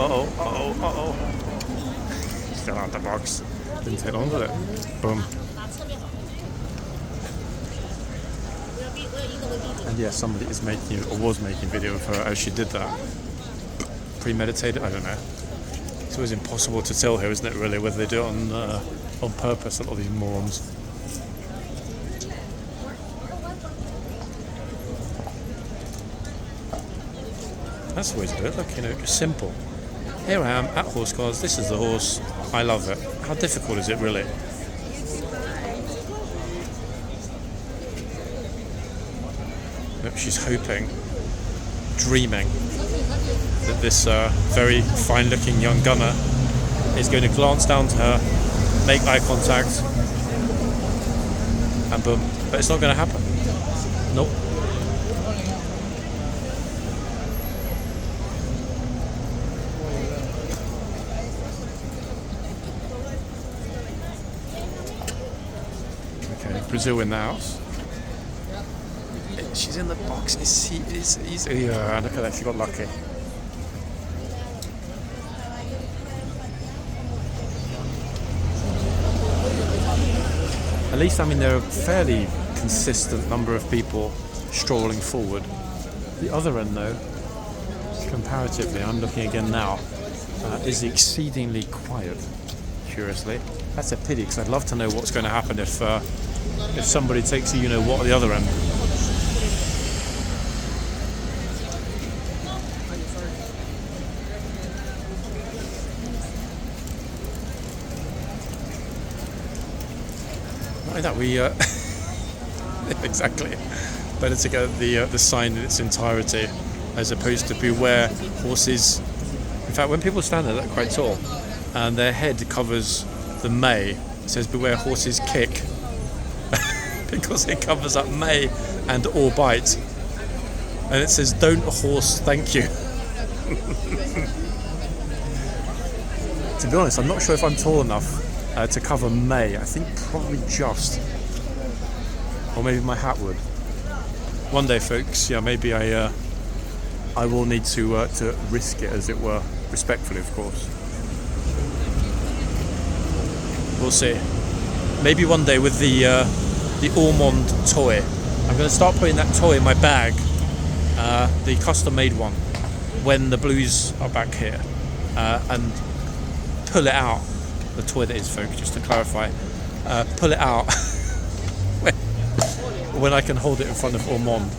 Uh-oh. Still out the box. Didn't take long, did it? Boom. And yeah, somebody is making, or was making video of her as she did that. Premeditated? I don't know. It's always impossible to tell here, isn't it, really, whether they do it on purpose, a lot of these morons. That's always good. Look, just simple. Here I am at Horse Guards. This is the horse. I love it. How difficult is it, really? Look, she's hoping, dreaming that this very fine-looking young gunner is going to glance down to her, make eye contact, and boom. But it's not going to happen. Nope. Brazil in the house. She's in the box. Yeah, look at that. She got lucky. At least, I mean, there are a fairly consistent number of people strolling forward. The other end, though, comparatively, I'm looking again now, is exceedingly quiet. Curiously, that's a pity because I'd love to know what's going to happen if somebody takes a what at the other end. Not like that, we exactly. Better to get the sign in its entirety as opposed to beware horses. In fact, when people stand there, they're quite tall, and their head covers the May. It says beware horses kick. Because it covers up May and or bite, and it says don't horse thank you. To be honest, I'm not sure if I'm tall enough to cover May. I think probably just, or maybe my hat would. One day, folks. Yeah, maybe I will need to risk it, as it were, respectfully, of course. We'll see. Maybe one day with the Ormond toy. I'm going to start putting that toy in my bag, the custom-made one, when the Blues are back here, and pull it out. The toy that is, folks, just to clarify, pull it out when I can hold it in front of Ormond.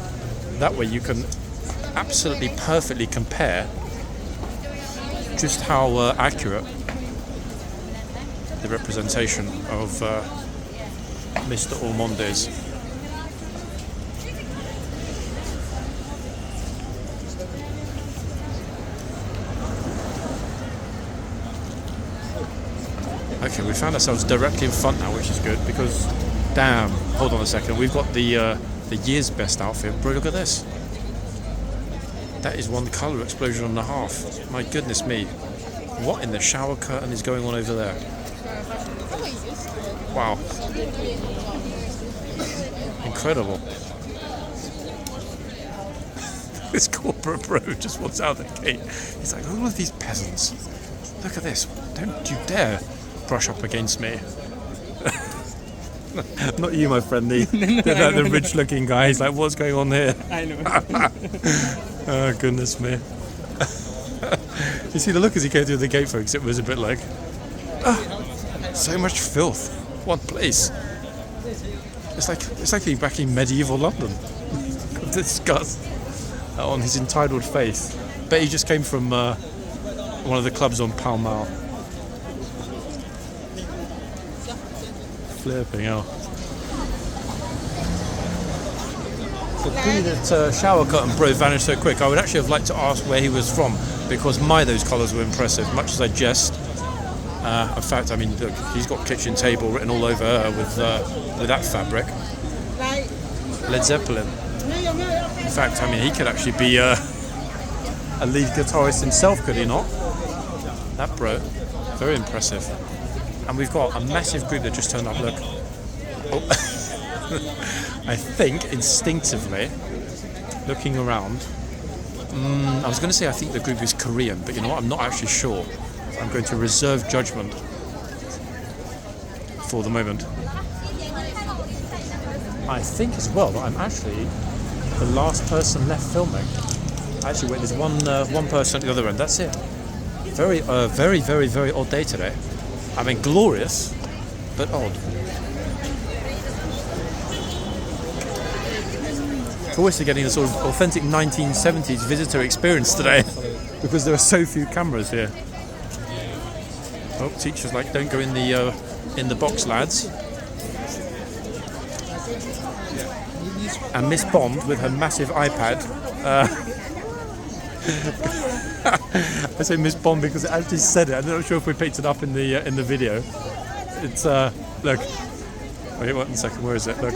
That way you can absolutely perfectly compare just how accurate the representation of Mr. Ormond is. Okay, we found ourselves directly in front now, which is good because, damn, hold on a second, we've got the year's best outfit. Bro, look at this. That is one colour explosion and a half. My goodness me. What in the shower curtain is going on over there? Wow. Incredible. This corporate bro just wants out the gate. He's like, all of these peasants. Look at this. Don't you dare brush up against me. Not you, my friend. The rich-looking guy. He's like, what's going on here? I know. Oh, goodness me. You see the look as he came through the gate, folks? It was a bit like, so much filth. One place. It's like being back in medieval London. Disgust on his entitled face. Bet he just came from one of the clubs on Pall Mall. Flipping hell. So the pity that shower curtain bro vanished so quick. I would actually have liked to ask where he was from, because those colours were impressive, much as I jest. In fact, I mean, look, he's got kitchen table written all over her with that fabric. Led Zeppelin. In fact, I mean, he could actually be a lead guitarist himself, could he not? That bro, very impressive. And we've got a massive group that just turned up. Look. Oh. I think instinctively, looking around, I was going to say I think the group is Korean, but you know what? I'm not actually sure. I'm going to reserve judgment for the moment. I think as well that I'm actually the last person left filming. Actually, wait, there's one person at the other end. That's it. Very odd day today. I mean, glorious, but odd. Always getting a sort of authentic 1970s visitor experience today because there are so few cameras here. Oh, teacher's like, don't go in the box, lads. And Miss Bond with her massive iPad. I say Miss Bond because it actually said it. I'm not sure if we picked it up in the video. It's look. Wait 1 second. Where is it? Look.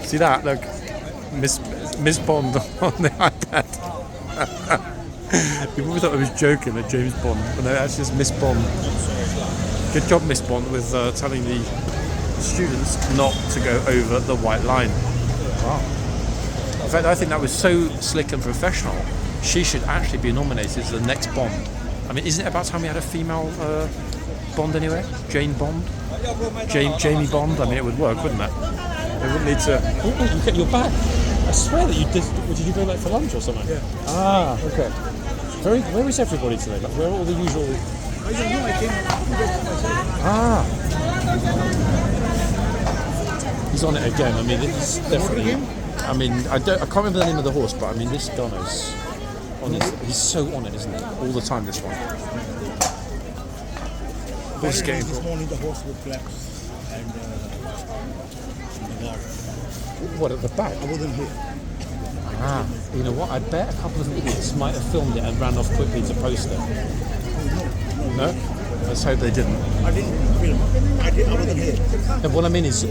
See that? Look, Miss Bond on the iPad. People thought I was joking at James Bond, but no, actually it's Miss Bond. Good job, Miss Bond, with telling the students not to go over the white line. Wow. In fact, I think that was so slick and professional. She should actually be nominated as the next Bond. I mean, isn't it about time we had a female Bond anyway? Jane Bond? Jamie Bond? I mean, it would work, wouldn't it? They wouldn't need to. Oh, you get your back. I swear that you did. Did you go like for lunch or something? Yeah. Ah, okay. Where is everybody today? Like, where are all the usual? I don't know. I came myself. Ah. He's on it again. I mean, it's definitely. I mean, I can't remember the name of the horse, but I mean, this gunner's on it. He's so on it, isn't he? All the time. This one. This game. This morning the horse would collapse and. What, at the back? I wasn't here. Ah, you know what? I bet a couple of idiots might have filmed it and ran off quickly to post it. No? Let's hope they didn't. I didn't film. I wasn't here. And what I mean is,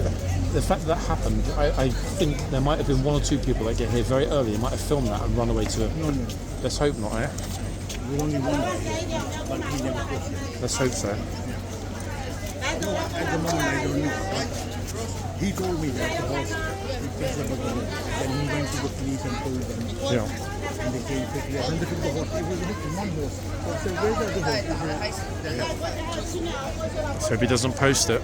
the fact that happened, I think there might have been 1 or 2 people that get here very early and might have filmed that and run away to... No. Let's hope not, eh? There's only one guy here, but he never posted. Let's hope so. No, at the moment I don't know. He told me that the horse pressed the button, then he went to the police and told them. Yeah. And they came quickly. When they took the horse, it was only one horse. So I said, where's the other horse? So if he doesn't post it,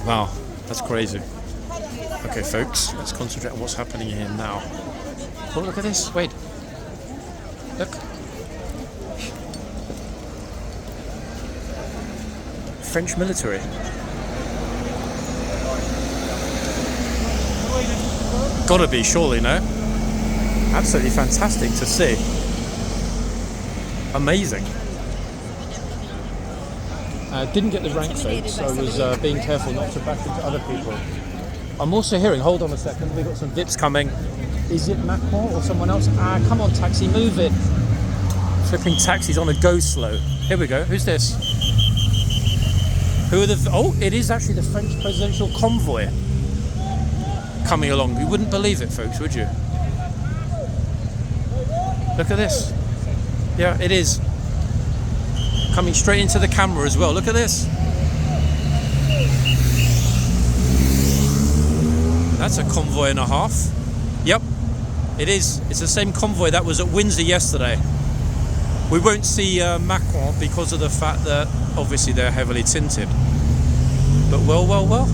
wow, that's crazy. Okay, folks, let's concentrate on what's happening here now. Oh, look at this. Wait. Look. French military. Gotta be, surely, no? Absolutely fantastic to see. Amazing. Didn't get the rank, folks, so I was being careful not to back into other people. I'm also hearing, hold on a second, we've got some VIPs coming. Is it Macron or someone else? Ah, come on, taxi, move it. Flipping taxis on a go slow. Here we go, who's this? Who are the... Oh, it is actually the French presidential convoy coming along. You wouldn't believe it, folks, would you? Look at this. Yeah, it is. Coming straight into the camera as well. Look at this. That's a convoy and a half. Yep, it is. It's the same convoy that was at Windsor yesterday. We won't see Macron because of the fact that obviously they're heavily tinted. But well.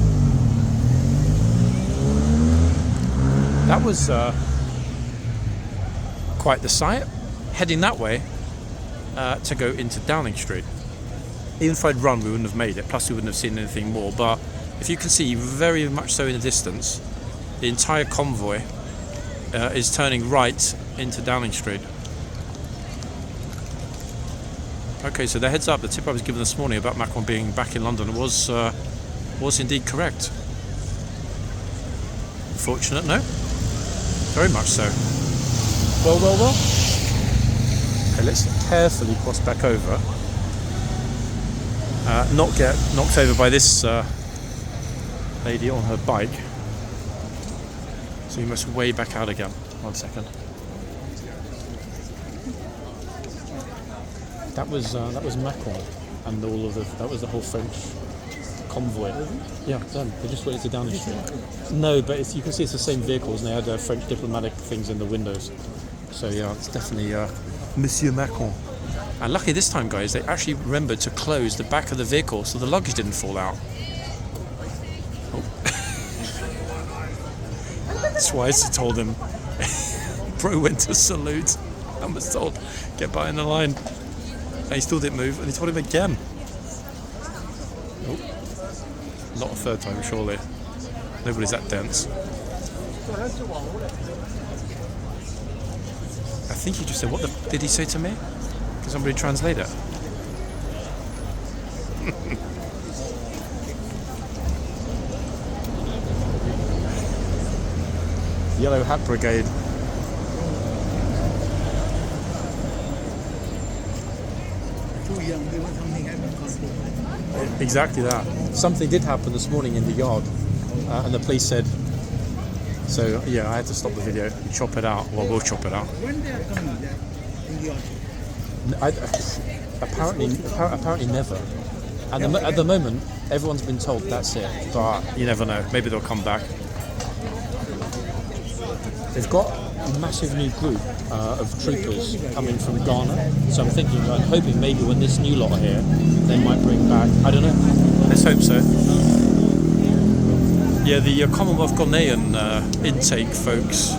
That was quite the sight. Heading that way to go into Downing Street. Even if I'd run, we wouldn't have made it. Plus, we wouldn't have seen anything more. But if you can see, very much so in the distance, the entire convoy is turning right into Downing Street. Okay, so the heads up, the tip I was given this morning about Macron being back in London was indeed correct. Unfortunate, no? Very much so. Well. Okay, let's carefully cross back over. Not get knocked over by this lady on her bike. So you must way back out again. 1 second. That was Macron and all of that was the whole French convoy. Yeah, them. They just went to Downing Street. No, but you can see it's the same vehicles, and they had French diplomatic things in the windows. So yeah, it's definitely Monsieur Macron. And lucky this time, guys, they actually remembered to close the back of the vehicle so the luggage didn't fall out. Oh. That's why I told him. Bro went to salute and was told, get by in the line. And he still didn't move, and he told him again. Oh. Not a third time, surely. Nobody's that dense. I think he just said, what the did he say to me? Can somebody translate it? Yellow Hat Brigade. Too young, there was something happened. Exactly that. Something did happen this morning in the yard, and the police said. So yeah, I had to stop the video and chop it out. Well, we'll chop it out. When they are coming there in the yard? Apparently never. At the moment, everyone's been told that's it, but you never know. Maybe they'll come back. They've got a massive new group of troopers coming from Ghana, so I'm hoping maybe when this new lot are here, they might bring back. I don't know. Let's hope so. Yeah, the Commonwealth Ghanaian intake folks,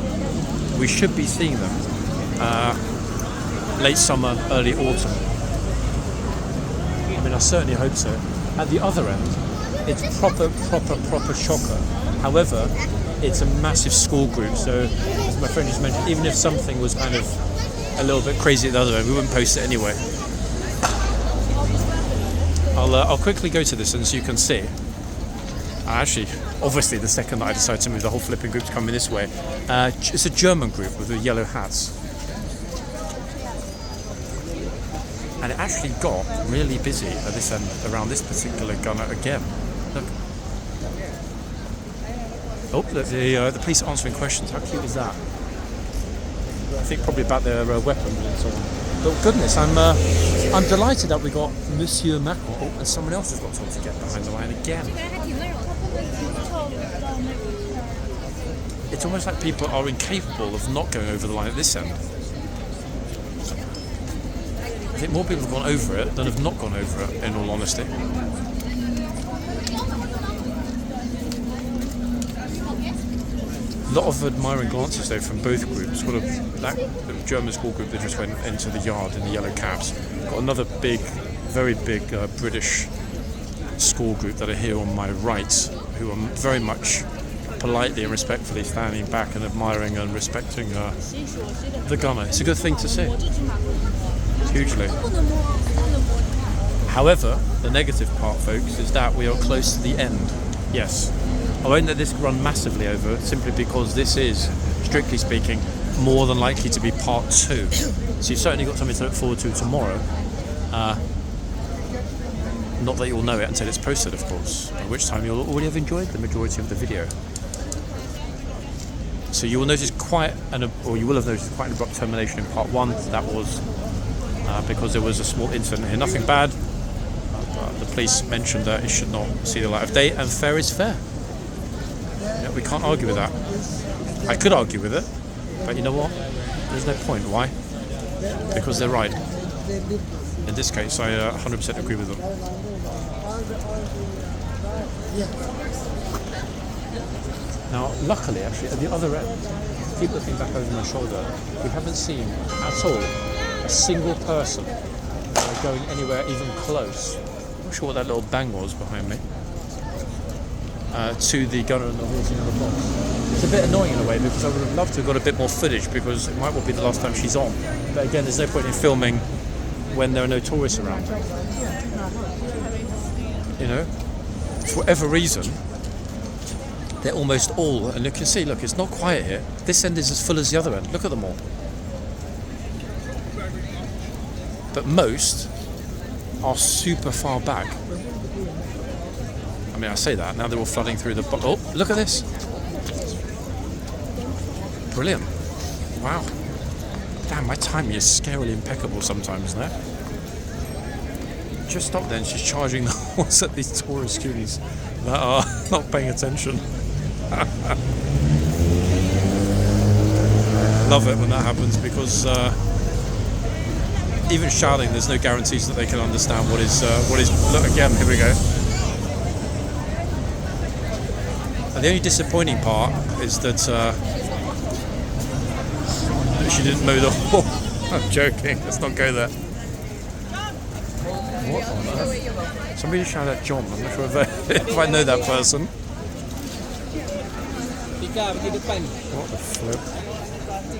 we should be seeing them late summer, early autumn. I mean, I certainly hope so. At the other end, it's proper shocker. However, it's a massive school group, so as my friend just mentioned, even if something was kind of a little bit crazy at the other end, we wouldn't post it anyway. I'll quickly go to this, and so you can see. Actually, obviously, the second that I decided to move, the whole flipping group's coming this way. It's a German group with the yellow hats. And it actually got really busy at this end, around this particular gunner again. Look. Oh, the police are answering questions. How cute is that? I think probably about their weapons and so on. But goodness, I'm delighted that we got Monsieur Macron. Oh, and someone else has got told to get behind the line again. It's almost like people are incapable of not going over the line at this end. I think more people have gone over it than have not gone over it, in all honesty. A lot of admiring glances though from both groups. Sort of that German school group that just went into the yard in the yellow caps. Got another big, very big British school group that are here on my right, who are very much politely and respectfully standing back and admiring and respecting the gunner. It's a good thing to see. Hugely. However, the negative part, folks, is that we are close to the end. Yes. I won't let this run massively over, simply because this is, strictly speaking, more than likely to be part 2. So you've certainly got something to look forward to tomorrow. Not that you'll know it until it's posted, of course, at which time you'll already have enjoyed the majority of the video. So you will notice you will have noticed quite an abrupt termination in part 1. That was because there was a small incident here. Nothing bad. The police mentioned that it should not see the light of day, and fair is fair. Yeah, we can't argue with that. I could argue with it, but you know what? There's no point. Why? Because they're right. In this case, I 100% agree with them. Now, luckily, actually, at the other end, keep looking back over my shoulder, we haven't seen at all a single person going anywhere even close. I'm not sure what that little bang was behind me. To the gunner and the horsing on the box. It's a bit annoying in a way, because I would have loved to have got a bit more footage, because it might well be the last time she's on. But again, there's no point in filming when there are no tourists around. You know, for whatever reason, they're almost all, and you can see, look, it's not quiet here. This end is as full as the other end. Look at them all. But most are super far back. I mean, I say that, now they're all flooding through the... Oh, look at this. brilliant. Wow. Damn, my timing is scarily impeccable sometimes now. Just stop then, she's charging the horse at these tourist students that are not paying attention. Love it when that happens, because even shouting, there's no guarantees that they can understand what is. Look again, here we go. And the only disappointing part is that she didn't mow the horse. I'm joking, let's not go there. What on earth? Somebody shout at John, I'm not sure if I know that person. What the flip?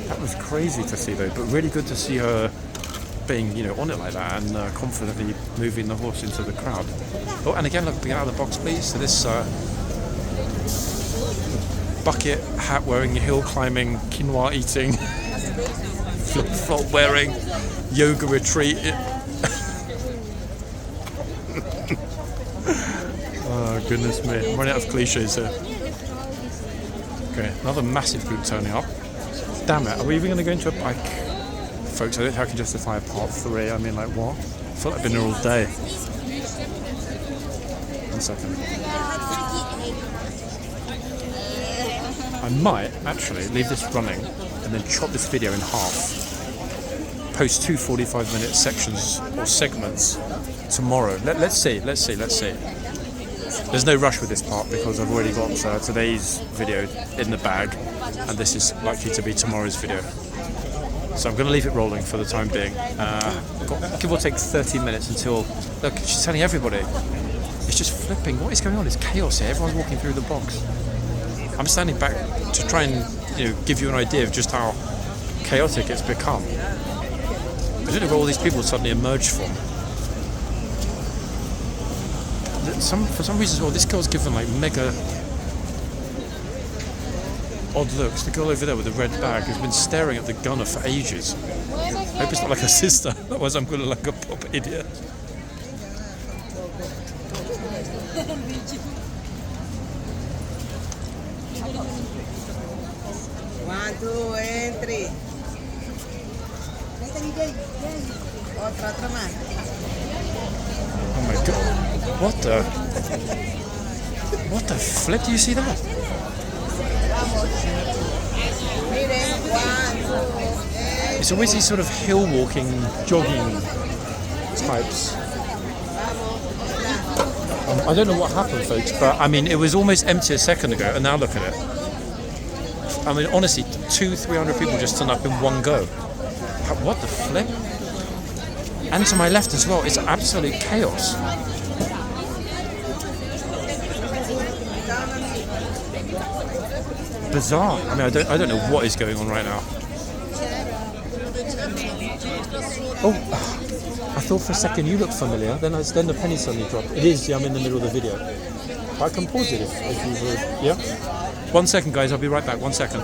That was crazy to see though, but really good to see her being, on it like that and confidently moving the horse into the crowd. Oh, and again, look, be out of the box, please. So this bucket hat wearing, hill climbing, quinoa eating, flip flop wearing, yoga retreat. Oh goodness me, I'm running out of cliches here. Okay, another massive group turning up. Damn it, are we even going to go into a bike? Folks, I don't think I can justify a part 3. I mean, like, what? I feel like I've been here all day. 1 second. I might actually leave this running and then chop this video in half. Post 2 45-minute sections or segments tomorrow. Let's see. There's no rush with this part because I've already got today's video in the bag, and this is likely to be tomorrow's video. So I'm going to leave it rolling for the time being. Give or take 30 minutes until... Look, she's telling everybody. It's just flipping. What is going on? It's chaos here. Everyone's walking through the box. I'm standing back to try and give you an idea of just how chaotic it's become. I don't know where all these people suddenly emerged from. For some reason as well, this girl's given like mega odd looks. The girl over there with the red bag has been staring at the gunner for ages. I hope it's not like her sister, otherwise I'm going to look like a proper idiot. 1, 2, and 3. Otra más. Oh my god. What the flip? Do you see that? It's always these sort of hill walking, jogging types. I don't know what happened, folks, but I mean, it was almost empty a second ago, and now look at it. I mean, honestly, 200-300 people just turned up in one go. What the flip? And to my left as well, it's absolute chaos. Bizarre. I mean, I don't know what is going on right now. Oh, I thought for a second you looked familiar. Then the penny suddenly dropped. It is. Yeah, I'm in the middle of the video. But I can pause it if you would. Yeah. 1 second, guys. I'll be right back. 1 second.